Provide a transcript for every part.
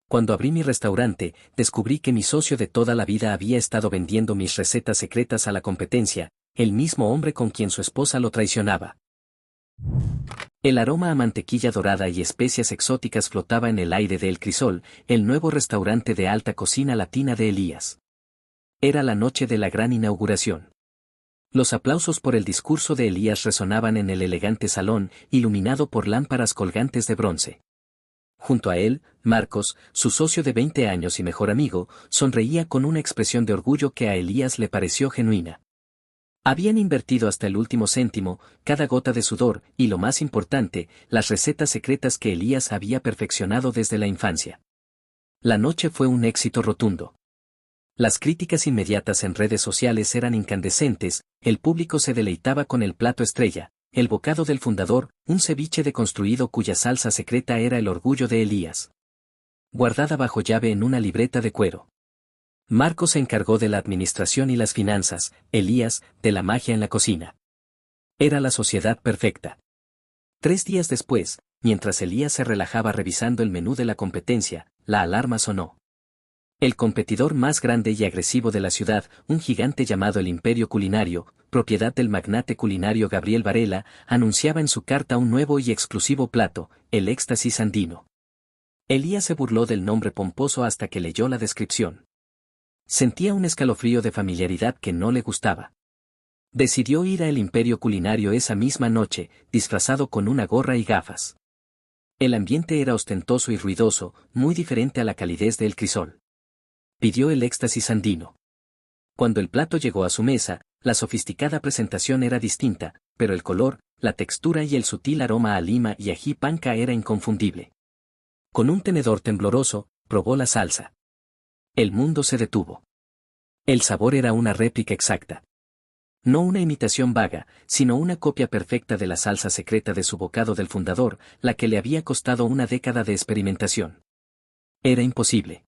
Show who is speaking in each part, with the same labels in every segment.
Speaker 1: Cuando abrí mi restaurante, descubrí que mi socio de toda la vida había estado vendiendo mis recetas secretas a la competencia, el mismo hombre con quien su esposa lo traicionaba. El aroma a mantequilla dorada y especias exóticas flotaba en el aire de El Crisol, el nuevo restaurante de alta cocina latina de Elías. Era la noche de la gran inauguración. Los aplausos por el discurso de Elías resonaban en el elegante salón, iluminado por lámparas colgantes de bronce. Junto a él, Marcos, su socio de 20 años y mejor amigo, sonreía con una expresión de orgullo que a Elías le pareció genuina. Habían invertido hasta el último céntimo, cada gota de sudor, y lo más importante, las recetas secretas que Elías había perfeccionado desde la infancia. La noche fue un éxito rotundo. Las críticas inmediatas en redes sociales eran incandescentes, el público se deleitaba con el plato estrella, el bocado del fundador, un ceviche deconstruido cuya salsa secreta era el orgullo de Elías. Guardada bajo llave en una libreta de cuero. Marcos se encargó de la administración y las finanzas, Elías, de la magia en la cocina. Era la sociedad perfecta. 3 días después, mientras Elías se relajaba revisando el menú de la competencia, la alarma sonó. El competidor más grande y agresivo de la ciudad, un gigante llamado el Imperio Culinario, propiedad del magnate culinario Gabriel Varela, anunciaba en su carta un nuevo y exclusivo plato, el éxtasis andino. Elías se burló del nombre pomposo hasta que leyó la descripción. Sentía un escalofrío de familiaridad que no le gustaba. Decidió ir a el Imperio Culinario esa misma noche, disfrazado con una gorra y gafas. El ambiente era ostentoso y ruidoso, muy diferente a la calidez de El Crisol. Pidió el éxtasis andino. Cuando el plato llegó a su mesa, la sofisticada presentación era distinta, pero el color, la textura y el sutil aroma a lima y ají panca era inconfundible. Con un tenedor tembloroso, probó la salsa. El mundo se detuvo. El sabor era una réplica exacta. No una imitación vaga, sino una copia perfecta de la salsa secreta de su bocado del fundador, la que le había costado una década de experimentación. Era imposible.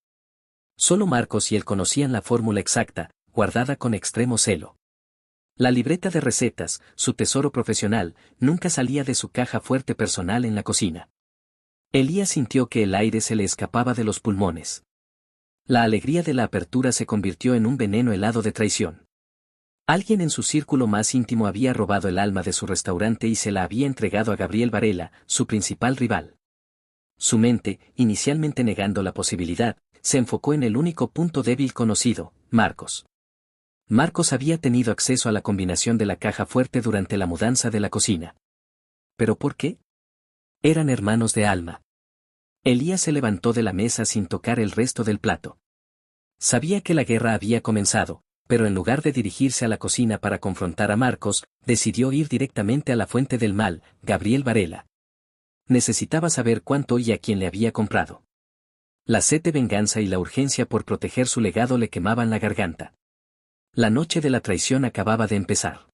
Speaker 1: Solo Marcos y él conocían la fórmula exacta, guardada con extremo celo. La libreta de recetas, su tesoro profesional, nunca salía de su caja fuerte personal en la cocina. Elías sintió que el aire se le escapaba de los pulmones. La alegría de la apertura se convirtió en un veneno helado de traición. Alguien en su círculo más íntimo había robado el alma de su restaurante y se la había entregado a Gabriel Varela, su principal rival. Su mente, inicialmente negando la posibilidad, se enfocó en el único punto débil conocido, Marcos. Marcos había tenido acceso a la combinación de la caja fuerte durante la mudanza de la cocina. ¿Pero por qué? Eran hermanos de alma. Elías se levantó de la mesa sin tocar el resto del plato. Sabía que la guerra había comenzado, pero en lugar de dirigirse a la cocina para confrontar a Marcos, decidió ir directamente a la fuente del mal, Gabriel Varela. Necesitaba saber cuánto y a quién le había comprado. La sed de venganza y la urgencia por proteger su legado le quemaban la garganta. La noche de la traición acababa de empezar.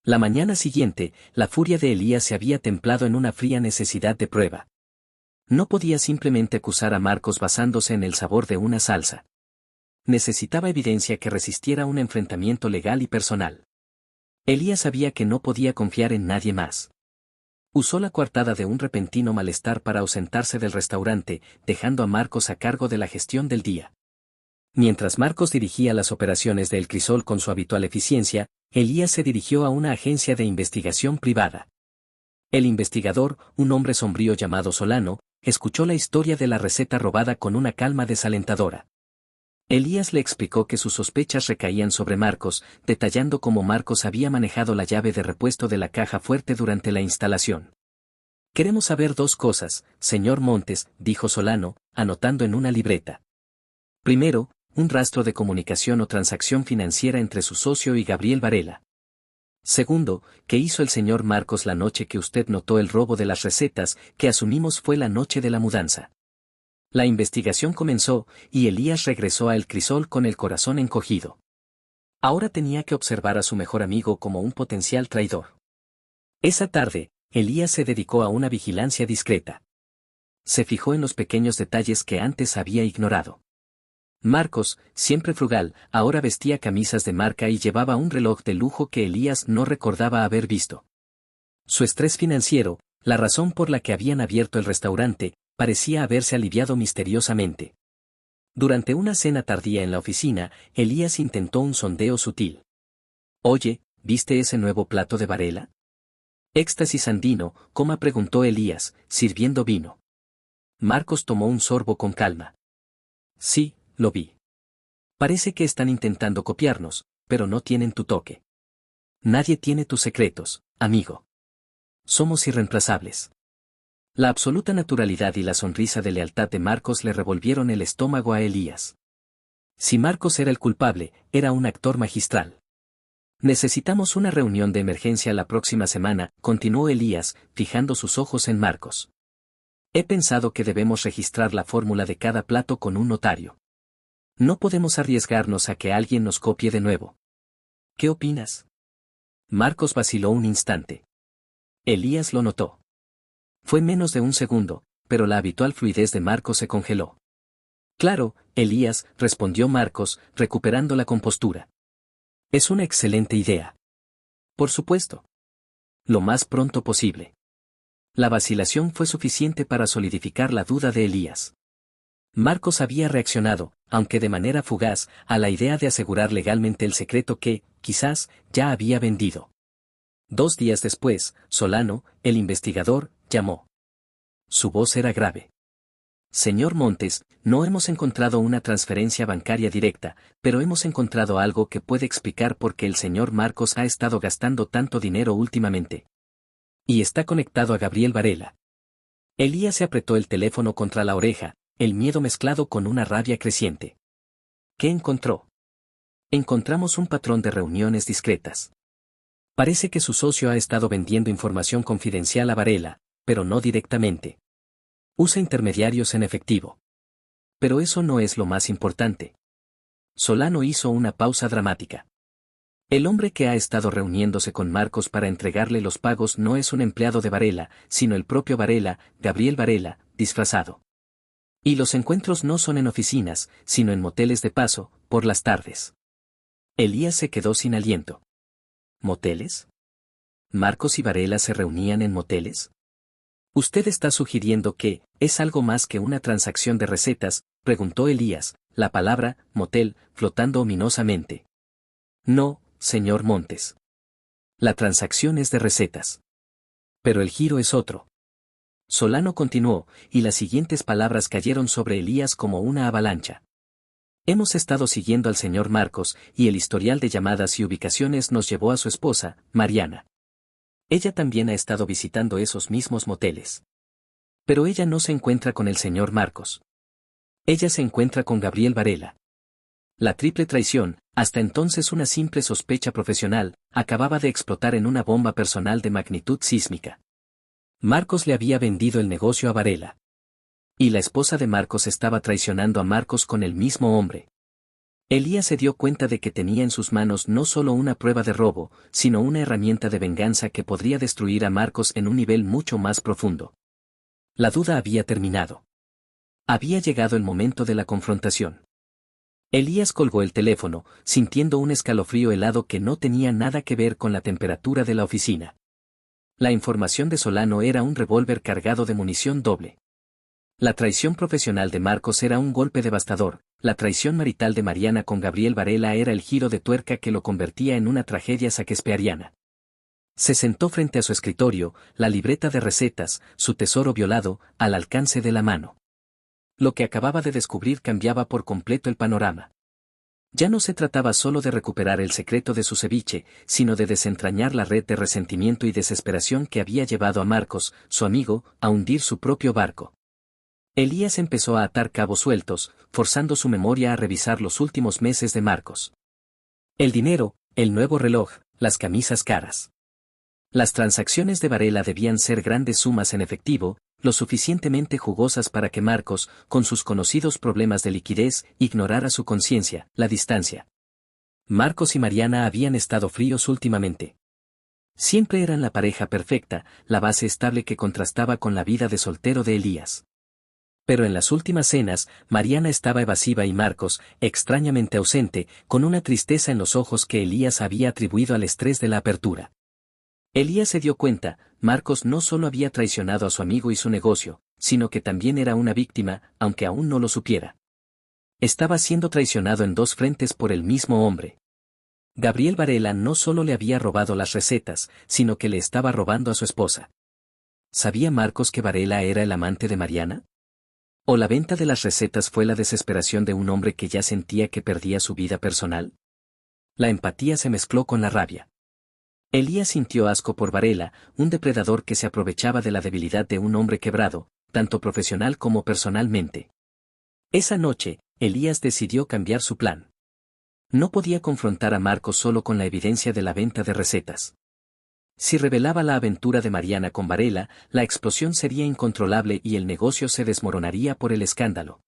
Speaker 1: La mañana siguiente, la furia de Elías se había templado en una fría necesidad de prueba. No podía simplemente acusar a Marcos basándose en el sabor de una salsa. Necesitaba evidencia que resistiera un enfrentamiento legal y personal. Elías sabía que no podía confiar en nadie más. Usó la coartada de un repentino malestar para ausentarse del restaurante, dejando a Marcos a cargo de la gestión del día. Mientras Marcos dirigía las operaciones de El Crisol con su habitual eficiencia, Elías se dirigió a una agencia de investigación privada. El investigador, un hombre sombrío llamado Solano, escuchó la historia de la receta robada con una calma desalentadora. Elías le explicó que sus sospechas recaían sobre Marcos, detallando cómo Marcos había manejado la llave de repuesto de la caja fuerte durante la instalación. Queremos saber 2 cosas, señor Montes, dijo Solano, anotando en una libreta. Primero, un rastro de comunicación o transacción financiera entre su socio y Gabriel Varela. Segundo, ¿qué hizo el señor Marcos la noche que usted notó el robo de las recetas, que asumimos fue la noche de la mudanza? La investigación comenzó, y Elías regresó a El Crisol con el corazón encogido. Ahora tenía que observar a su mejor amigo como un potencial traidor. Esa tarde, Elías se dedicó a una vigilancia discreta. Se fijó en los pequeños detalles que antes había ignorado. Marcos, siempre frugal, ahora vestía camisas de marca y llevaba un reloj de lujo que Elías no recordaba haber visto. Su estrés financiero, la razón por la que habían abierto el restaurante, parecía haberse aliviado misteriosamente. Durante una cena tardía en la oficina, Elías intentó un sondeo sutil. «Oye, ¿viste ese nuevo plato de Varela?» «Éxtasis andino», coma preguntó Elías, sirviendo vino. Marcos tomó un sorbo con calma. «Sí, lo vi. Parece que están intentando copiarnos, pero no tienen tu toque. Nadie tiene tus secretos, amigo. Somos irreemplazables». La absoluta naturalidad y la sonrisa de lealtad de Marcos le revolvieron el estómago a Elías. Si Marcos era el culpable, era un actor magistral. «Necesitamos una reunión de emergencia la próxima semana», continuó Elías, fijando sus ojos en Marcos. «He pensado que debemos registrar la fórmula de cada plato con un notario. No podemos arriesgarnos a que alguien nos copie de nuevo. ¿Qué opinas?» Marcos vaciló un instante. Elías lo notó. Fue menos de un segundo, pero la habitual fluidez de Marcos se congeló. «Claro, Elías», respondió Marcos, recuperando la compostura. «Es una excelente idea. Por supuesto. Lo más pronto posible». La vacilación fue suficiente para solidificar la duda de Elías. Marcos había reaccionado, aunque de manera fugaz, a la idea de asegurar legalmente el secreto que, quizás, ya había vendido. 2 días después, Solano, el investigador, llamó. Su voz era grave. «Señor Montes, no hemos encontrado una transferencia bancaria directa, pero hemos encontrado algo que puede explicar por qué el señor Marcos ha estado gastando tanto dinero últimamente. Y está conectado a Gabriel Varela». Elías se apretó el teléfono contra la oreja, el miedo mezclado con una rabia creciente. «¿Qué encontró?» «Encontramos un patrón de reuniones discretas. Parece que su socio ha estado vendiendo información confidencial a Varela, pero no directamente. Usa intermediarios en efectivo. Pero eso no es lo más importante». Solano hizo una pausa dramática. «El hombre que ha estado reuniéndose con Marcos para entregarle los pagos no es un empleado de Varela, sino el propio Varela, Gabriel Varela, disfrazado. Y los encuentros no son en oficinas, sino en moteles de paso, por las tardes». Elías se quedó sin aliento. ¿Moteles? ¿Marcos y Varela se reunían en moteles? «¿Usted está sugiriendo que es algo más que una transacción de recetas?», preguntó Elías, la palabra motel flotando ominosamente. «No, señor Montes. La transacción es de recetas. Pero el giro es otro». Solano continuó, y las siguientes palabras cayeron sobre Elías como una avalancha. «Hemos estado siguiendo al señor Marcos, y el historial de llamadas y ubicaciones nos llevó a su esposa, Mariana. Ella también ha estado visitando esos mismos moteles. Pero ella no se encuentra con el señor Marcos. Ella se encuentra con Gabriel Varela». La triple traición, hasta entonces una simple sospecha profesional, acababa de explotar en una bomba personal de magnitud sísmica. Marcos le había vendido el negocio a Varela. Y la esposa de Marcos estaba traicionando a Marcos con el mismo hombre. Elías se dio cuenta de que tenía en sus manos no solo una prueba de robo, sino una herramienta de venganza que podría destruir a Marcos en un nivel mucho más profundo. La duda había terminado. Había llegado el momento de la confrontación. Elías colgó el teléfono, sintiendo un escalofrío helado que no tenía nada que ver con la temperatura de la oficina. La información de Solano era un revólver cargado de munición doble. La traición profesional de Marcos era un golpe devastador, la traición marital de Mariana con Gabriel Varela era el giro de tuerca que lo convertía en una tragedia shakespeariana. Se sentó frente a su escritorio, la libreta de recetas, su tesoro violado, al alcance de la mano. Lo que acababa de descubrir cambiaba por completo el panorama. Ya no se trataba solo de recuperar el secreto de su ceviche, sino de desentrañar la red de resentimiento y desesperación que había llevado a Marcos, su amigo, a hundir su propio barco. Elías empezó a atar cabos sueltos, forzando su memoria a revisar los últimos meses de Marcos. El dinero, el nuevo reloj, las camisas caras. Las transacciones de Varela debían ser grandes sumas en efectivo, lo suficientemente jugosas para que Marcos, con sus conocidos problemas de liquidez, ignorara su conciencia, la distancia. Marcos y Mariana habían estado fríos últimamente. Siempre eran la pareja perfecta, la base estable que contrastaba con la vida de soltero de Elías. Pero en las últimas cenas, Mariana estaba evasiva y Marcos, extrañamente ausente, con una tristeza en los ojos que Elías había atribuido al estrés de la apertura. Elías se dio cuenta, Marcos no solo había traicionado a su amigo y su negocio, sino que también era una víctima, aunque aún no lo supiera. Estaba siendo traicionado en dos frentes por el mismo hombre. Gabriel Varela no solo le había robado las recetas, sino que le estaba robando a su esposa. ¿Sabía Marcos que Varela era el amante de Mariana? ¿O la venta de las recetas fue la desesperación de un hombre que ya sentía que perdía su vida personal? La empatía se mezcló con la rabia. Elías sintió asco por Varela, un depredador que se aprovechaba de la debilidad de un hombre quebrado, tanto profesional como personalmente. Esa noche, Elías decidió cambiar su plan. No podía confrontar a Marcos solo con la evidencia de la venta de recetas. Si revelaba la aventura de Mariana con Varela, la explosión sería incontrolable y el negocio se desmoronaría por el escándalo.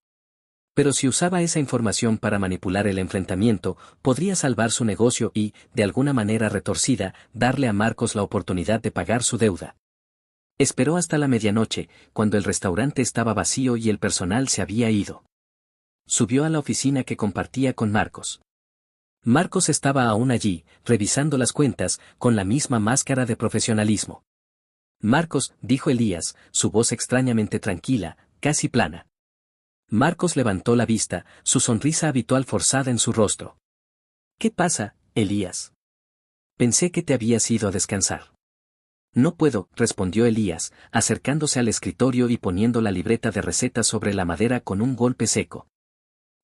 Speaker 1: Pero si usaba esa información para manipular el enfrentamiento, podría salvar su negocio y, de alguna manera retorcida, darle a Marcos la oportunidad de pagar su deuda. Esperó hasta la medianoche, cuando el restaurante estaba vacío y el personal se había ido. Subió a la oficina que compartía con Marcos. Marcos estaba aún allí, revisando las cuentas, con la misma máscara de profesionalismo. Marcos, dijo Elías, su voz extrañamente tranquila, casi plana. Marcos levantó la vista, su sonrisa habitual forzada en su rostro. ¿Qué pasa, Elías? Pensé que te habías ido a descansar. No puedo, respondió Elías, acercándose al escritorio y poniendo la libreta de recetas sobre la madera con un golpe seco.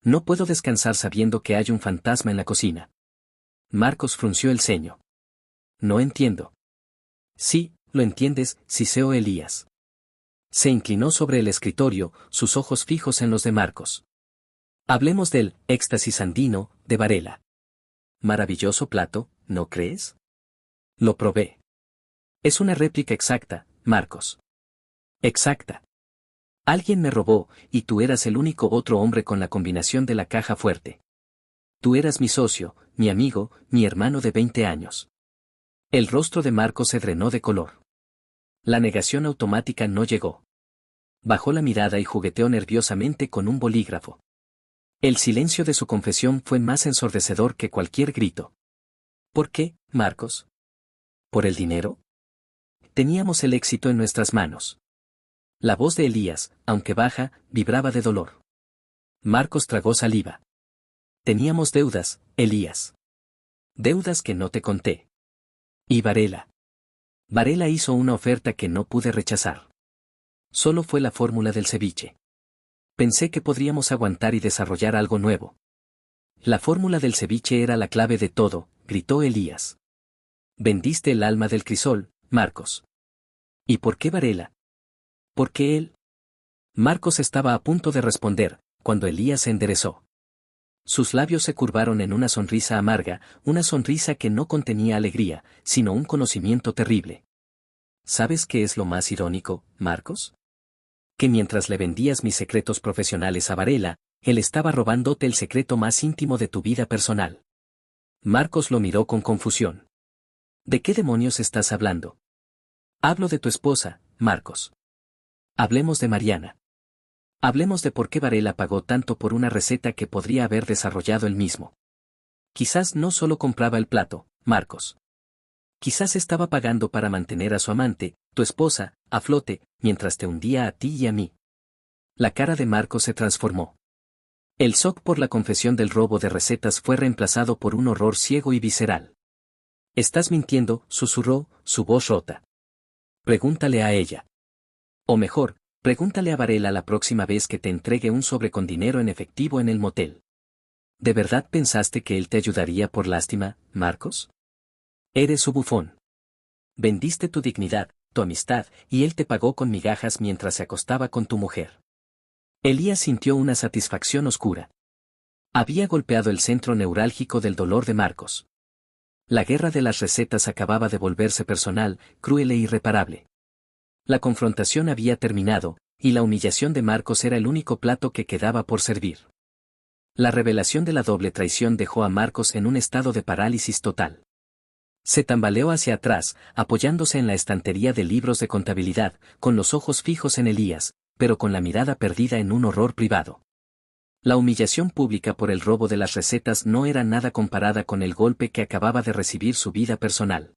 Speaker 1: No puedo descansar sabiendo que hay un fantasma en la cocina. Marcos frunció el ceño. No entiendo. Sí, lo entiendes, siseó Elías. Se inclinó sobre el escritorio, sus ojos fijos en los de Marcos. Hablemos del éxtasis andino, de Varela. Maravilloso plato, ¿no crees? Lo probé. Es una réplica exacta, Marcos. Exacta. Alguien me robó, y tú eras el único otro hombre con la combinación de la caja fuerte. Tú eras mi socio, mi amigo, mi hermano de 20 años. El rostro de Marcos se drenó de color. La negación automática no llegó. Bajó la mirada y jugueteó nerviosamente con un bolígrafo. El silencio de su confesión fue más ensordecedor que cualquier grito. ¿Por qué, Marcos? ¿Por el dinero? Teníamos el éxito en nuestras manos. La voz de Elías, aunque baja, vibraba de dolor. Marcos tragó saliva. Teníamos deudas, Elías. Deudas que no te conté. Y Varela. Varela hizo una oferta que no pude rechazar. Solo fue la fórmula del ceviche. Pensé que podríamos aguantar y desarrollar algo nuevo. La fórmula del ceviche era la clave de todo, gritó Elías. Vendiste el alma del crisol, Marcos. ¿Y por qué Varela? ¿Por qué él? Marcos estaba a punto de responder, cuando Elías se enderezó. Sus labios se curvaron en una sonrisa amarga, una sonrisa que no contenía alegría, sino un conocimiento terrible. ¿Sabes qué es lo más irónico, Marcos? Que mientras le vendías mis secretos profesionales a Varela, él estaba robándote el secreto más íntimo de tu vida personal. Marcos lo miró con confusión. ¿De qué demonios estás hablando? Hablo de tu esposa, Marcos. Hablemos de Mariana. Hablemos de por qué Varela pagó tanto por una receta que podría haber desarrollado él mismo. Quizás no solo compraba el plato, Marcos. Quizás estaba pagando para mantener a su amante, tu esposa, a flote, mientras te hundía a ti y a mí. La cara de Marcos se transformó. El shock por la confesión del robo de recetas fue reemplazado por un horror ciego y visceral. Estás mintiendo, susurró, su voz rota. Pregúntale a ella. O mejor, pregúntale a Varela la próxima vez que te entregue un sobre con dinero en efectivo en el motel. ¿De verdad pensaste que él te ayudaría por lástima, Marcos? Eres su bufón. Vendiste tu dignidad, tu amistad, y él te pagó con migajas mientras se acostaba con tu mujer. Elías sintió una satisfacción oscura. Había golpeado el centro neurálgico del dolor de Marcos. La guerra de las recetas acababa de volverse personal, cruel e irreparable. La confrontación había terminado, y la humillación de Marcos era el único plato que quedaba por servir. La revelación de la doble traición dejó a Marcos en un estado de parálisis total. Se tambaleó hacia atrás, apoyándose en la estantería de libros de contabilidad, con los ojos fijos en Elías, pero con la mirada perdida en un horror privado. La humillación pública por el robo de las recetas no era nada comparada con el golpe que acababa de recibir su vida personal.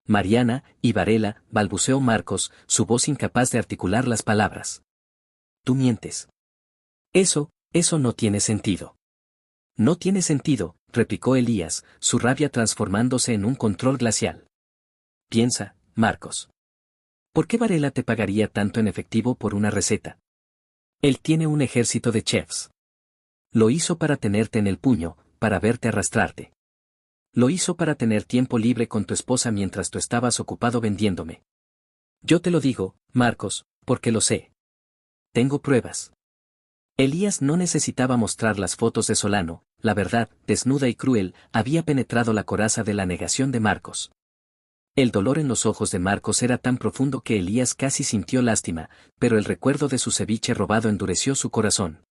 Speaker 1: Mariana, y Varela, balbuceó Marcos, su voz incapaz de articular las palabras. Tú mientes. Eso no tiene sentido. No tiene sentido, replicó Elías, su rabia transformándose en un control glacial. Piensa, Marcos. ¿Por qué Varela te pagaría tanto en efectivo por una receta? Él tiene un ejército de chefs. Lo hizo para tenerte en el puño, para verte arrastrarte. Lo hizo para tener tiempo libre con tu esposa mientras tú estabas ocupado vendiéndome. Yo te lo digo, Marcos, porque lo sé. Tengo pruebas. Elías no necesitaba mostrar las fotos de Solano, la verdad, desnuda y cruel, había penetrado la coraza de la negación de Marcos. El dolor en los ojos de Marcos era tan profundo que Elías casi sintió lástima, pero el recuerdo de su ceviche robado endureció su corazón.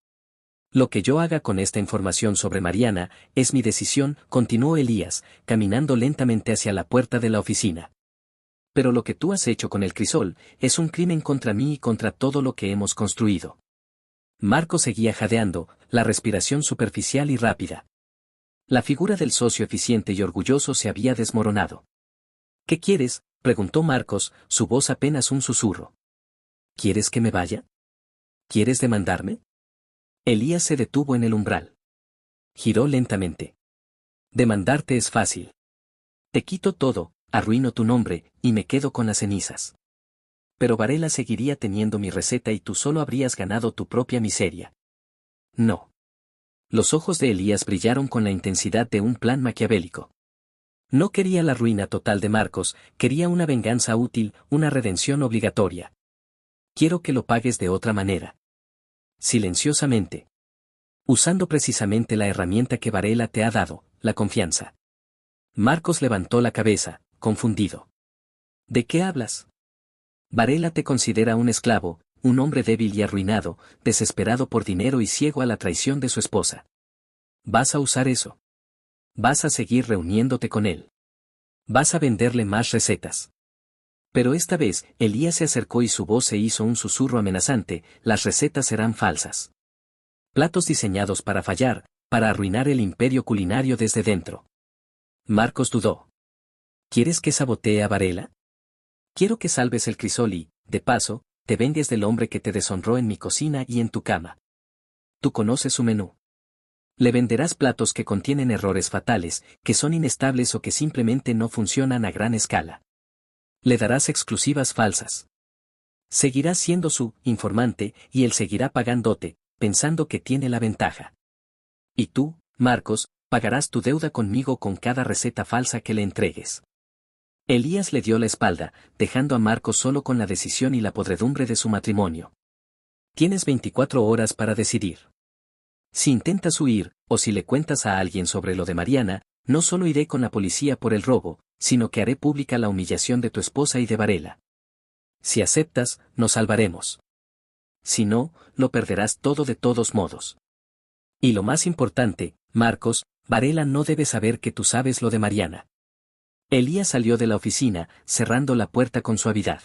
Speaker 1: Lo que yo haga con esta información sobre Mariana, es mi decisión, continuó Elías, caminando lentamente hacia la puerta de la oficina. Pero lo que tú has hecho con el crisol, es un crimen contra mí y contra todo lo que hemos construido. Marcos seguía jadeando, la respiración superficial y rápida. La figura del socio eficiente y orgulloso se había desmoronado. ¿Qué quieres?, preguntó Marcos, su voz apenas un susurro. ¿Quieres que me vaya? ¿Quieres demandarme? Elías se detuvo en el umbral. Giró lentamente. Demandarte es fácil. Te quito todo, arruino tu nombre, y me quedo con las cenizas. Pero Varela seguiría teniendo mi receta y tú solo habrías ganado tu propia miseria. No. Los ojos de Elías brillaron con la intensidad de un plan maquiavélico. No quería la ruina total de Marcos, quería una venganza útil, una redención obligatoria. Quiero que lo pagues de otra manera. Silenciosamente. Usando precisamente la herramienta que Varela te ha dado, la confianza. Marcos levantó la cabeza, confundido. ¿De qué hablas? Varela te considera un esclavo, un hombre débil y arruinado, desesperado por dinero y ciego a la traición de su esposa. ¿Vas a usar eso? Vas a seguir reuniéndote con él. Vas a venderle más recetas. Pero esta vez, Elías se acercó y su voz se hizo un susurro amenazante, las recetas serán falsas. Platos diseñados para fallar, para arruinar el imperio culinario desde dentro. Marcos dudó. ¿Quieres que sabotee a Varela? Quiero que salves el crisol y, de paso, te vengues del hombre que te deshonró en mi cocina y en tu cama. Tú conoces su menú. Le venderás platos que contienen errores fatales, que son inestables o que simplemente no funcionan a gran escala. Le darás exclusivas falsas. Seguirás siendo su informante y él seguirá pagándote, pensando que tiene la ventaja. Y tú, Marcos, pagarás tu deuda conmigo con cada receta falsa que le entregues. Elías le dio la espalda, dejando a Marcos solo con la decisión y la podredumbre de su matrimonio. Tienes 24 horas para decidir. Si intentas huir, o si le cuentas a alguien sobre lo de Mariana, no solo iré con la policía por el robo, sino que haré pública la humillación de tu esposa y de Varela. Si aceptas, nos salvaremos. Si no, lo perderás todo de todos modos. Y lo más importante, Marcos, Varela no debe saber que tú sabes lo de Mariana. Elías salió de la oficina, cerrando la puerta con suavidad.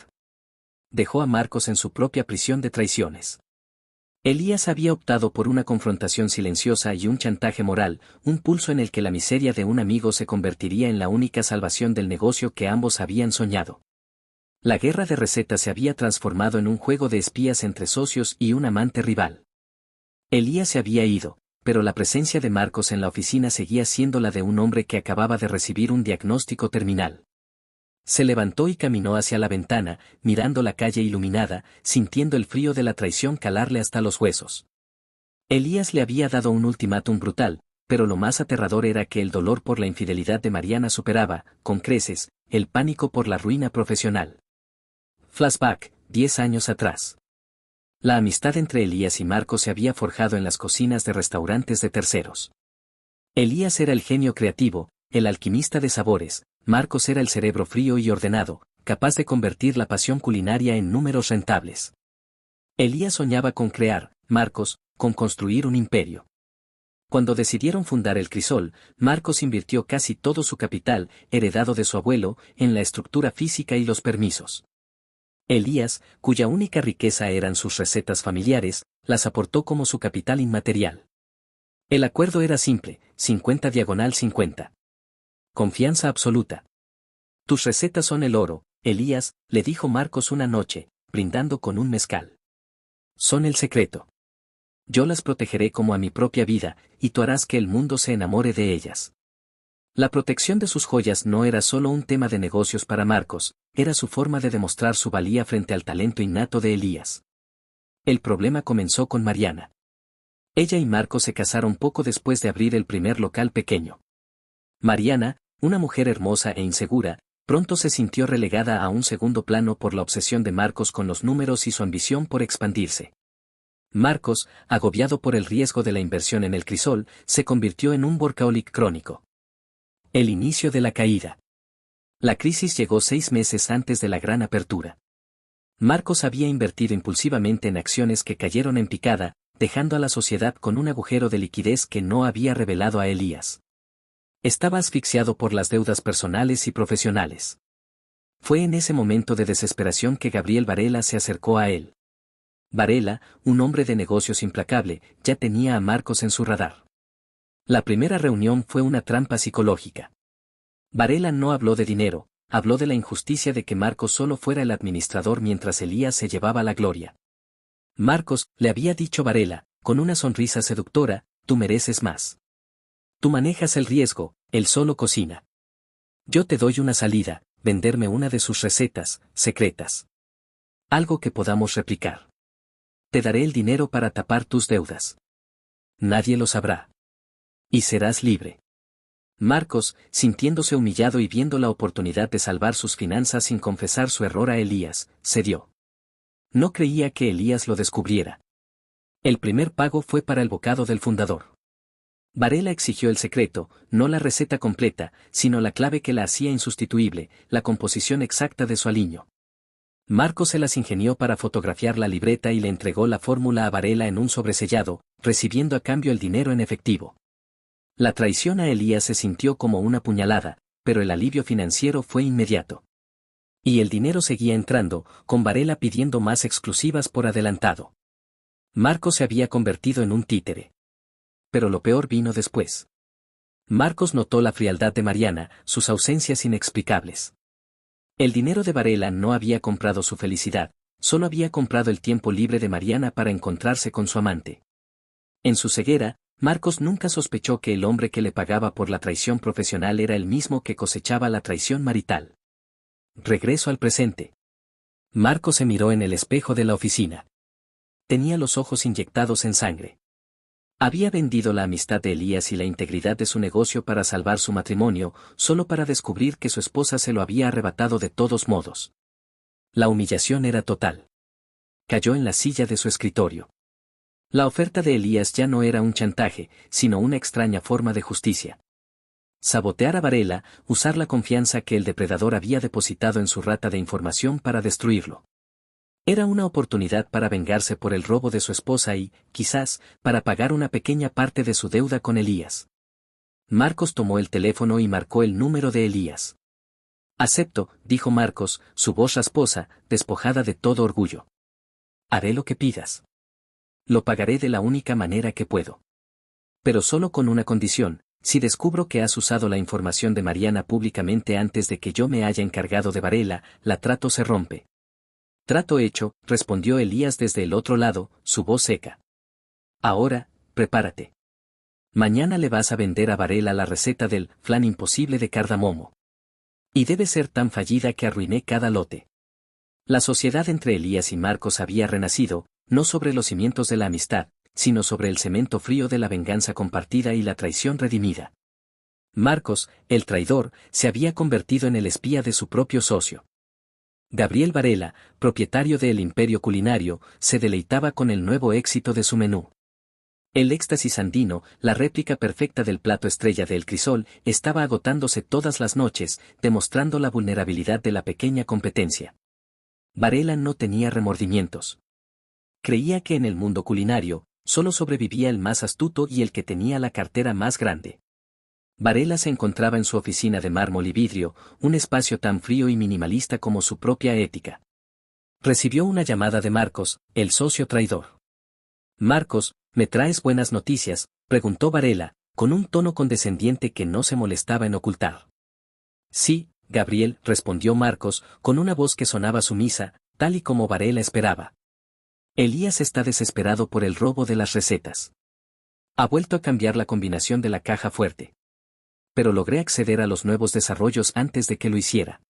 Speaker 1: Dejó a Marcos en su propia prisión de traiciones. Elías había optado por una confrontación silenciosa y un chantaje moral, un pulso en el que la miseria de un amigo se convertiría en la única salvación del negocio que ambos habían soñado. La guerra de recetas se había transformado en un juego de espías entre socios y un amante rival. Elías se había ido, pero la presencia de Marcos en la oficina seguía siendo la de un hombre que acababa de recibir un diagnóstico terminal. Se levantó y caminó hacia la ventana, mirando la calle iluminada, sintiendo el frío de la traición calarle hasta los huesos. Elías le había dado un ultimátum brutal, pero lo más aterrador era que el dolor por la infidelidad de Mariana superaba, con creces, el pánico por la ruina profesional. Flashback, 10 años atrás. La amistad entre Elías y Marcos se había forjado en las cocinas de restaurantes de terceros. Elías era el genio creativo, el alquimista de sabores, Marcos era el cerebro frío y ordenado, capaz de convertir la pasión culinaria en números rentables. Elías soñaba con crear, Marcos, con construir un imperio. Cuando decidieron fundar el Crisol, Marcos invirtió casi todo su capital, heredado de su abuelo, en la estructura física y los permisos. Elías, cuya única riqueza eran sus recetas familiares, las aportó como su capital inmaterial. El acuerdo era simple, 50/50. Confianza absoluta. Tus recetas son el oro, Elías, le dijo Marcos una noche, brindando con un mezcal. Son el secreto. Yo las protegeré como a mi propia vida, y tú harás que el mundo se enamore de ellas. La protección de sus joyas no era solo un tema de negocios para Marcos, era su forma de demostrar su valía frente al talento innato de Elías. El problema comenzó con Mariana. Ella y Marcos se casaron poco después de abrir el primer local pequeño. Mariana, una mujer hermosa e insegura, pronto se sintió relegada a un segundo plano por la obsesión de Marcos con los números y su ambición por expandirse. Marcos, agobiado por el riesgo de la inversión en el crisol, se convirtió en un workaholic crónico. El inicio de la caída. La crisis llegó 6 meses antes de la gran apertura. Marcos había invertido impulsivamente en acciones que cayeron en picada, dejando a la sociedad con un agujero de liquidez que no había revelado a Elías. Estaba asfixiado por las deudas personales y profesionales. Fue en ese momento de desesperación que Gabriel Varela se acercó a él. Varela, un hombre de negocios implacable, ya tenía a Marcos en su radar. La primera reunión fue una trampa psicológica. Varela no habló de dinero, habló de la injusticia de que Marcos solo fuera el administrador mientras Elías se llevaba la gloria. Marcos, le había dicho Varela, con una sonrisa seductora, tú mereces más. Tú manejas el riesgo, él solo cocina. Yo te doy una salida, venderme una de sus recetas, secretas. Algo que podamos replicar. Te daré el dinero para tapar tus deudas. Nadie lo sabrá. Y serás libre. Marcos, sintiéndose humillado y viendo la oportunidad de salvar sus finanzas sin confesar su error a Elías, cedió. No creía que Elías lo descubriera. El primer pago fue para el bocado del fundador. Varela exigió el secreto, no la receta completa, sino la clave que la hacía insustituible, la composición exacta de su aliño. Marcos se las ingenió para fotografiar la libreta y le entregó la fórmula a Varela en un sobresellado, recibiendo a cambio el dinero en efectivo. La traición a Elías se sintió como una puñalada, pero el alivio financiero fue inmediato. Y el dinero seguía entrando, con Varela pidiendo más exclusivas por adelantado. Marcos se había convertido en un títere. Pero lo peor vino después. Marcos notó la frialdad de Mariana, sus ausencias inexplicables. El dinero de Varela no había comprado su felicidad, solo había comprado el tiempo libre de Mariana para encontrarse con su amante. En su ceguera, Marcos nunca sospechó que el hombre que le pagaba por la traición profesional era el mismo que cosechaba la traición marital. Regreso al presente. Marcos se miró en el espejo de la oficina. Tenía los ojos inyectados en sangre. Había vendido la amistad de Elías y la integridad de su negocio para salvar su matrimonio, solo para descubrir que su esposa se lo había arrebatado de todos modos. La humillación era total. Cayó en la silla de su escritorio. La oferta de Elías ya no era un chantaje, sino una extraña forma de justicia. Sabotear a Varela, usar la confianza que el depredador había depositado en su rata de información para destruirlo. Era una oportunidad para vengarse por el robo de su esposa y, quizás, para pagar una pequeña parte de su deuda con Elías. Marcos tomó el teléfono y marcó el número de Elías. Acepto, dijo Marcos, su voz rasposa, despojada de todo orgullo. Haré lo que pidas. Lo pagaré de la única manera que puedo. Pero solo con una condición, si descubro que has usado la información de Mariana públicamente antes de que yo me haya encargado de Varela, la trato se rompe. Trato hecho, respondió Elías desde el otro lado, su voz seca. Ahora, prepárate. Mañana le vas a vender a Varela la receta del flan imposible de cardamomo. Y debe ser tan fallida que arruiné cada lote. La sociedad entre Elías y Marcos había renacido, no sobre los cimientos de la amistad, sino sobre el cemento frío de la venganza compartida y la traición redimida. Marcos, el traidor, se había convertido en el espía de su propio socio. Gabriel Varela, propietario del Imperio Culinario, se deleitaba con el nuevo éxito de su menú. El éxtasis andino, la réplica perfecta del plato estrella del crisol, estaba agotándose todas las noches, demostrando la vulnerabilidad de la pequeña competencia. Varela no tenía remordimientos. Creía que en el mundo culinario, solo sobrevivía el más astuto y el que tenía la cartera más grande. Varela se encontraba en su oficina de mármol y vidrio, un espacio tan frío y minimalista como su propia ética. Recibió una llamada de Marcos, el socio traidor. Marcos, ¿me traes buenas noticias?, preguntó Varela, con un tono condescendiente que no se molestaba en ocultar. Sí, Gabriel, respondió Marcos, con una voz que sonaba sumisa, tal y como Varela esperaba. Elías está desesperado por el robo de las recetas. Ha vuelto a cambiar la combinación de la caja fuerte. Pero logré acceder a los nuevos desarrollos antes de que lo hiciera.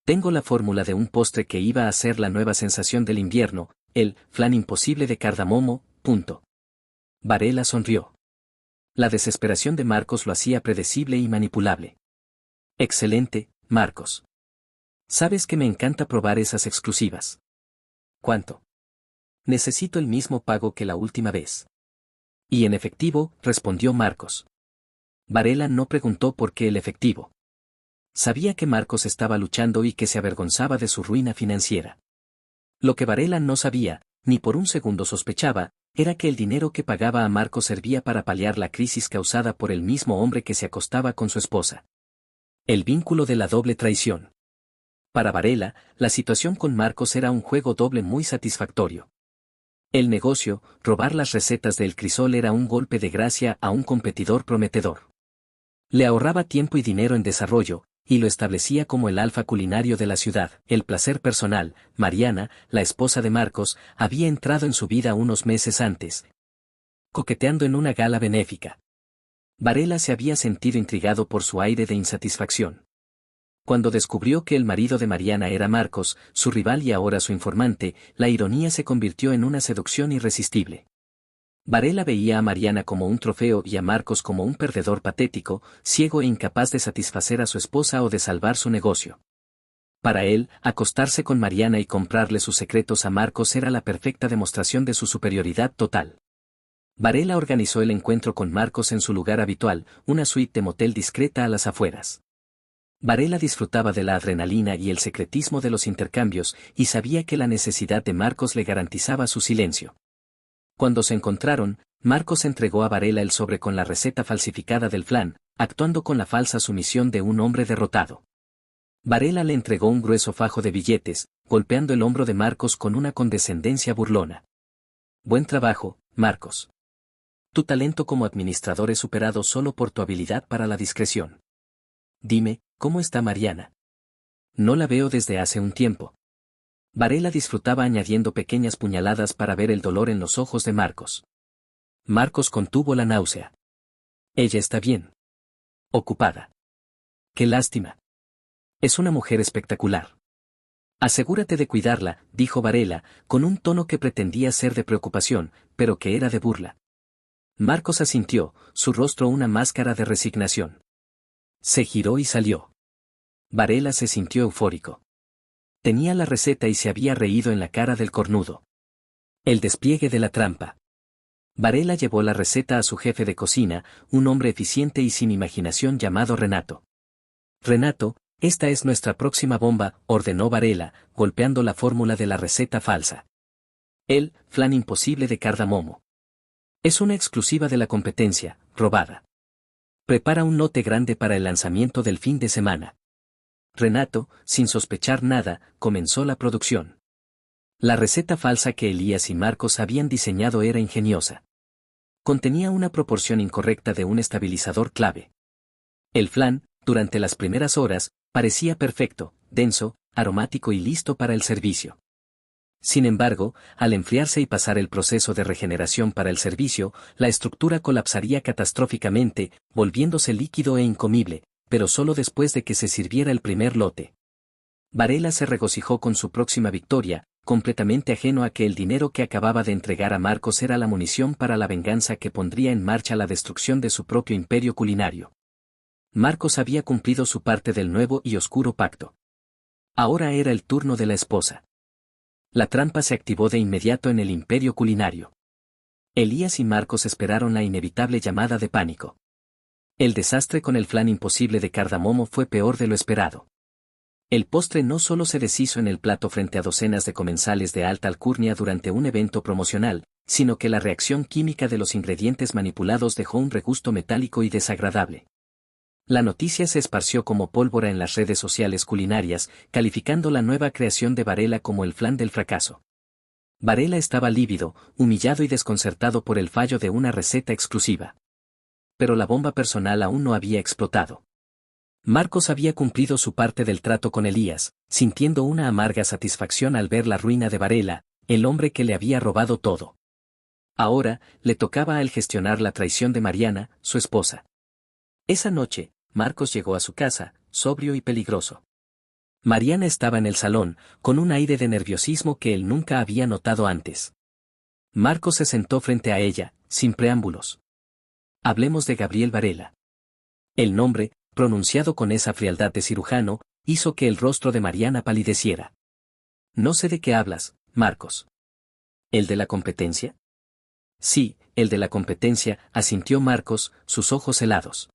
Speaker 1: Tengo la fórmula de un postre que iba a ser la nueva sensación del invierno, el flan imposible de cardamomo, punto. Varela sonrió. La desesperación de Marcos lo hacía predecible y manipulable. Excelente, Marcos. Sabes que me encanta probar esas exclusivas. ¿Cuánto? Necesito el mismo pago que la última vez. Y en efectivo, respondió Marcos. Varela no preguntó por qué el efectivo. Sabía que Marcos estaba luchando y que se avergonzaba de su ruina financiera. Lo que Varela no sabía, ni por un segundo sospechaba, era que el dinero que pagaba a Marcos servía para paliar la crisis causada por el mismo hombre que se acostaba con su esposa. El vínculo de la doble traición. Para Varela, la situación con Marcos era un juego doble muy satisfactorio. El negocio, robar las recetas del crisol, era un golpe de gracia a un competidor prometedor. Le ahorraba tiempo y dinero en desarrollo, y lo establecía como el alfa culinario de la ciudad. El placer personal, Mariana, la esposa de Marcos, había entrado en su vida unos meses antes, coqueteando en una gala benéfica. Varela se había sentido intrigado por su aire de insatisfacción. Cuando descubrió que el marido de Mariana era Marcos, su rival y ahora su informante, la ironía se convirtió en una seducción irresistible. Varela veía a Mariana como un trofeo y a Marcos como un perdedor patético, ciego e incapaz de satisfacer a su esposa o de salvar su negocio. Para él, acostarse con Mariana y comprarle sus secretos a Marcos era la perfecta demostración de su superioridad total. Varela organizó el encuentro con Marcos en su lugar habitual, una suite de motel discreta a las afueras. Varela disfrutaba de la adrenalina y el secretismo de los intercambios, y sabía que la necesidad de Marcos le garantizaba su silencio. Cuando se encontraron, Marcos entregó a Varela el sobre con la receta falsificada del flan, actuando con la falsa sumisión de un hombre derrotado. Varela le entregó un grueso fajo de billetes, golpeando el hombro de Marcos con una condescendencia burlona. Buen trabajo, Marcos. Tu talento como administrador es superado solo por tu habilidad para la discreción. Dime, ¿cómo está Mariana? No la veo desde hace un tiempo. Varela disfrutaba añadiendo pequeñas puñaladas para ver el dolor en los ojos de Marcos. Marcos contuvo la náusea. Ella está bien. Ocupada. Qué lástima. Es una mujer espectacular. Asegúrate de cuidarla, dijo Varela, con un tono que pretendía ser de preocupación, pero que era de burla. Marcos asintió, su rostro una máscara de resignación. Se giró y salió. Varela se sintió eufórico. Tenía la receta y se había reído en la cara del cornudo. El despliegue de la trampa. Varela llevó la receta a su jefe de cocina, un hombre eficiente y sin imaginación llamado Renato. Renato, esta es nuestra próxima bomba, ordenó Varela, golpeando la fórmula de la receta falsa. El flan imposible de cardamomo. Es una exclusiva de la competencia, robada. Prepara un lote grande para el lanzamiento del fin de semana. Renato, sin sospechar nada, comenzó la producción. La receta falsa que Elías y Marcos habían diseñado era ingeniosa. Contenía una proporción incorrecta de un estabilizador clave. El flan, durante las primeras horas, parecía perfecto, denso, aromático y listo para el servicio. Sin embargo, al enfriarse y pasar el proceso de regeneración para el servicio, la estructura colapsaría catastróficamente, volviéndose líquido e incomible, pero solo después de que se sirviera el primer lote. Varela se regocijó con su próxima victoria, completamente ajeno a que el dinero que acababa de entregar a Marcos era la munición para la venganza que pondría en marcha la destrucción de su propio imperio culinario. Marcos había cumplido su parte del nuevo y oscuro pacto. Ahora era el turno de la esposa. La trampa se activó de inmediato en el imperio culinario. Elías y Marcos esperaron la inevitable llamada de pánico. El desastre con el flan imposible de cardamomo fue peor de lo esperado. El postre no solo se deshizo en el plato frente a docenas de comensales de alta alcurnia durante un evento promocional, sino que la reacción química de los ingredientes manipulados dejó un regusto metálico y desagradable. La noticia se esparció como pólvora en las redes sociales culinarias, calificando la nueva creación de Varela como el flan del fracaso. Varela estaba lívido, humillado y desconcertado por el fallo de una receta exclusiva. Pero la bomba personal aún no había explotado. Marcos había cumplido su parte del trato con Elías, sintiendo una amarga satisfacción al ver la ruina de Varela, el hombre que le había robado todo. Ahora, le tocaba a él gestionar la traición de Mariana, su esposa. Esa noche, Marcos llegó a su casa, sobrio y peligroso. Mariana estaba en el salón, con un aire de nerviosismo que él nunca había notado antes. Marcos se sentó frente a ella, sin preámbulos. Hablemos de Gabriel Varela. El nombre, pronunciado con esa frialdad de cirujano, hizo que el rostro de Mariana palideciera. No sé de qué hablas, Marcos. ¿El de la competencia? Sí, el de la competencia, asintió Marcos, sus ojos helados.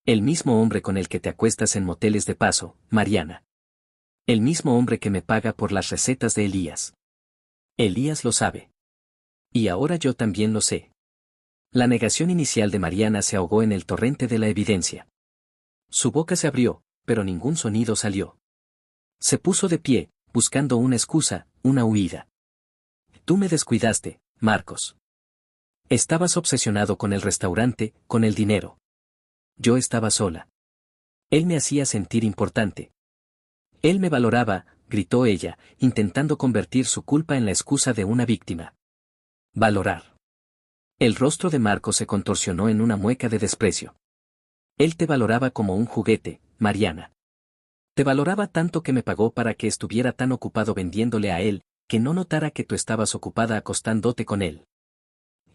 Speaker 1: El mismo hombre con el que te acuestas en moteles de paso, Mariana. El mismo hombre que me paga por las recetas de Elías. Elías lo sabe. Y ahora yo también lo sé. La negación inicial de Mariana se ahogó en el torrente de la evidencia. Su boca se abrió, pero ningún sonido salió. Se puso de pie, buscando una excusa, una huida. Tú me descuidaste, Marcos. Estabas obsesionado con el restaurante, con el dinero. Yo estaba sola. Él me hacía sentir importante. Él me valoraba, gritó ella, intentando convertir su culpa en la excusa de una víctima. Valorar. El rostro de Marcos se contorsionó en una mueca de desprecio. Él te valoraba como un juguete, Mariana. Te valoraba tanto que me pagó para que estuviera tan ocupado vendiéndole a él, que no notara que tú estabas ocupada acostándote con él.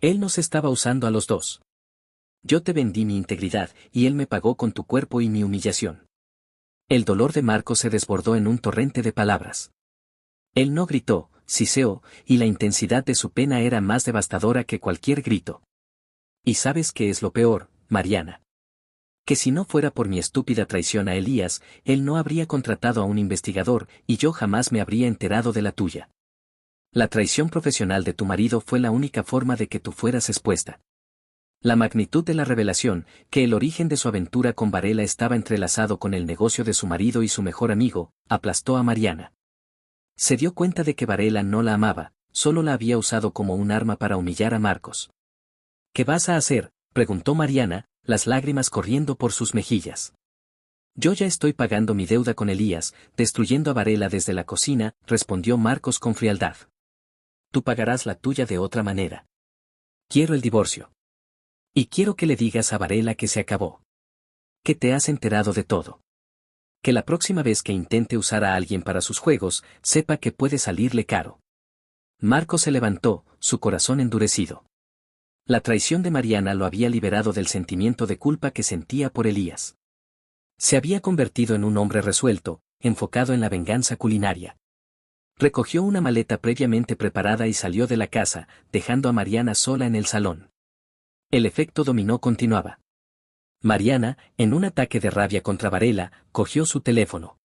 Speaker 1: Él nos estaba usando a los dos. Yo te vendí mi integridad, y él me pagó con tu cuerpo y mi humillación. El dolor de Marcos se desbordó en un torrente de palabras. Él no gritó, siseó, y la intensidad de su pena era más devastadora que cualquier grito. ¿Y sabes qué es lo peor, Mariana? Que si no fuera por mi estúpida traición a Elías, él no habría contratado a un investigador, y yo jamás me habría enterado de la tuya. La traición profesional de tu marido fue la única forma de que tú fueras expuesta. La magnitud de la revelación, que el origen de su aventura con Varela estaba entrelazado con el negocio de su marido y su mejor amigo, aplastó a Mariana. Se dio cuenta de que Varela no la amaba, solo la había usado como un arma para humillar a Marcos. ¿Qué vas a hacer?, preguntó Mariana, las lágrimas corriendo por sus mejillas. Yo ya estoy pagando mi deuda con Elías, destruyendo a Varela desde la cocina, respondió Marcos con frialdad. Tú pagarás la tuya de otra manera. Quiero el divorcio. Y quiero que le digas a Varela que se acabó. Que te has enterado de todo. Que la próxima vez que intente usar a alguien para sus juegos, sepa que puede salirle caro. Marcos se levantó, su corazón endurecido. La traición de Mariana lo había liberado del sentimiento de culpa que sentía por Elías. Se había convertido en un hombre resuelto, enfocado en la venganza culinaria. Recogió una maleta previamente preparada y salió de la casa, dejando a Mariana sola en el salón. El efecto dominó continuaba. Mariana, en un ataque de rabia contra Varela, cogió su teléfono.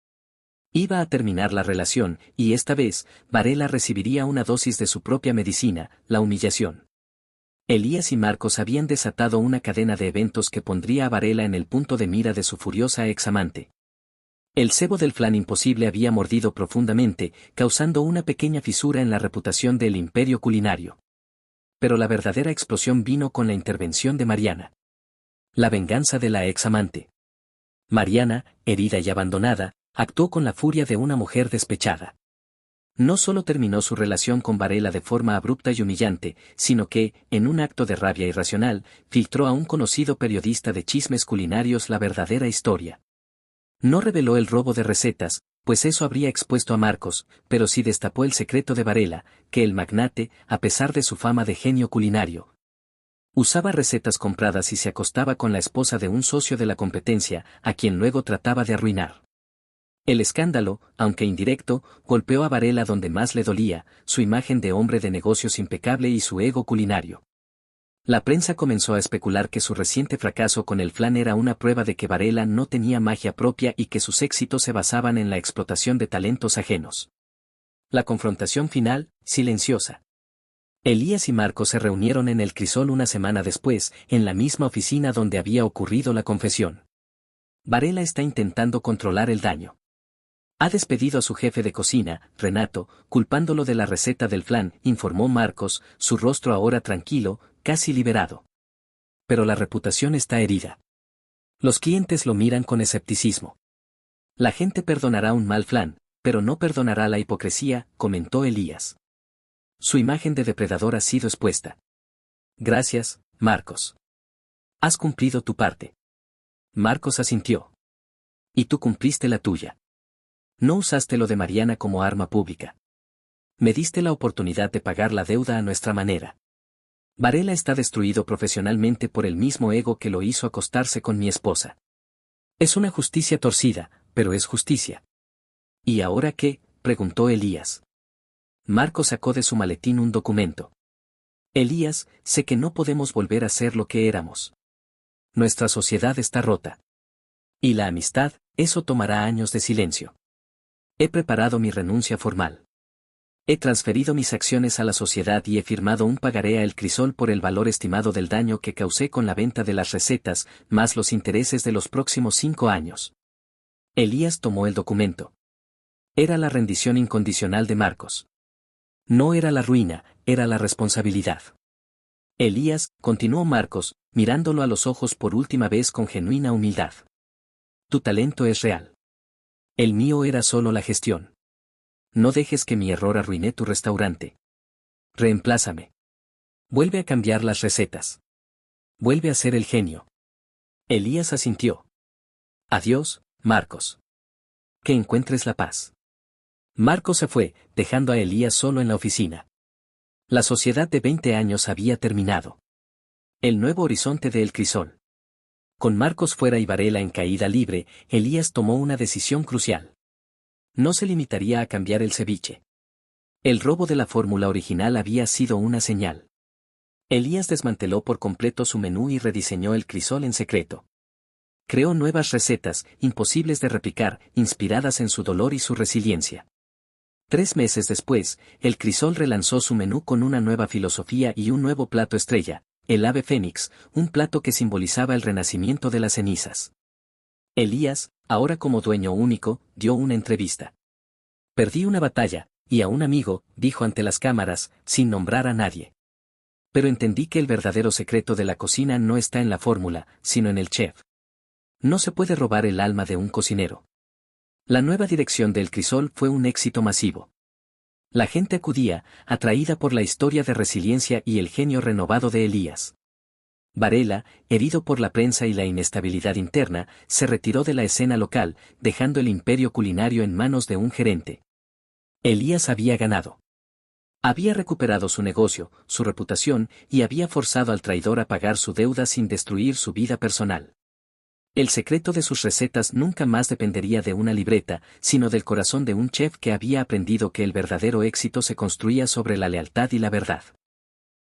Speaker 1: Iba a terminar la relación, y esta vez, Varela recibiría una dosis de su propia medicina, la humillación. Elías y Marcos habían desatado una cadena de eventos que pondría a Varela en el punto de mira de su furiosa examante. El cebo del flan imposible había mordido profundamente, causando una pequeña fisura en la reputación del imperio culinario. Pero la verdadera explosión vino con la intervención de Mariana. La venganza de la examante. Mariana, herida y abandonada, actuó con la furia de una mujer despechada. No solo terminó su relación con Varela de forma abrupta y humillante, sino que, en un acto de rabia irracional, filtró a un conocido periodista de chismes culinarios la verdadera historia. No reveló el robo de recetas, pues eso habría expuesto a Marcos, pero sí destapó el secreto de Varela, que el magnate, a pesar de su fama de genio culinario, usaba recetas compradas y se acostaba con la esposa de un socio de la competencia, a quien luego trataba de arruinar. El escándalo, aunque indirecto, golpeó a Varela donde más le dolía, su imagen de hombre de negocios impecable y su ego culinario. La prensa comenzó a especular que su reciente fracaso con el flan era una prueba de que Varela no tenía magia propia y que sus éxitos se basaban en la explotación de talentos ajenos. La confrontación final, silenciosa. Elías y Marcos se reunieron en el Crisol una semana después, en la misma oficina donde había ocurrido la confesión. Varela está intentando controlar el daño. Ha despedido a su jefe de cocina, Renato, culpándolo de la receta del flan, informó Marcos, su rostro ahora tranquilo, casi liberado. Pero la reputación está herida. Los clientes lo miran con escepticismo. La gente perdonará un mal flan, pero no perdonará la hipocresía, comentó Elías. Su imagen de depredador ha sido expuesta. Gracias, Marcos. Has cumplido tu parte. Marcos asintió. Y tú cumpliste la tuya. No usaste lo de Mariana como arma pública. Me diste la oportunidad de pagar la deuda a nuestra manera. Varela está destruido profesionalmente por el mismo ego que lo hizo acostarse con mi esposa. Es una justicia torcida, pero es justicia. ¿Y ahora qué?, preguntó Elías. Marcos sacó de su maletín un documento. Elías, sé que no podemos volver a ser lo que éramos. Nuestra sociedad está rota. Y la amistad, eso tomará años de silencio. He preparado mi renuncia formal. He transferido mis acciones a la sociedad y he firmado un pagaré a El Crisol por el valor estimado del daño que causé con la venta de las recetas, más los intereses de los próximos 5 años. Elías tomó el documento. Era la rendición incondicional de Marcos. No era la ruina, era la responsabilidad. Elías, continuó Marcos, mirándolo a los ojos por última vez con genuina humildad. Tu talento es real. El mío era solo la gestión. No dejes que mi error arruine tu restaurante. Reemplázame. Vuelve a cambiar las recetas. Vuelve a ser el genio. Elías asintió. Adiós, Marcos. Que encuentres la paz. Marcos se fue, dejando a Elías solo en la oficina. La sociedad de 20 años había terminado. El nuevo horizonte de El Crisol. Con Marcos fuera y Varela en caída libre, Elías tomó una decisión crucial. No se limitaría a cambiar el ceviche. El robo de la fórmula original había sido una señal. Elías desmanteló por completo su menú y rediseñó El Crisol en secreto. Creó nuevas recetas, imposibles de replicar, inspiradas en su dolor y su resiliencia. 3 meses después, El Crisol relanzó su menú con una nueva filosofía y un nuevo plato estrella, el ave fénix, un plato que simbolizaba el renacimiento de las cenizas. Elías, ahora como dueño único, dio una entrevista. Perdí una batalla, y a un amigo, dijo ante las cámaras, sin nombrar a nadie. Pero entendí que el verdadero secreto de la cocina no está en la fórmula, sino en el chef. No se puede robar el alma de un cocinero. La nueva dirección del Crisol fue un éxito masivo. La gente acudía, atraída por la historia de resiliencia y el genio renovado de Elías. Varela, herido por la prensa y la inestabilidad interna, se retiró de la escena local, dejando el imperio culinario en manos de un gerente. Elías había ganado. Había recuperado su negocio, su reputación, y había forzado al traidor a pagar su deuda sin destruir su vida personal. El secreto de sus recetas nunca más dependería de una libreta, sino del corazón de un chef que había aprendido que el verdadero éxito se construía sobre la lealtad y la verdad.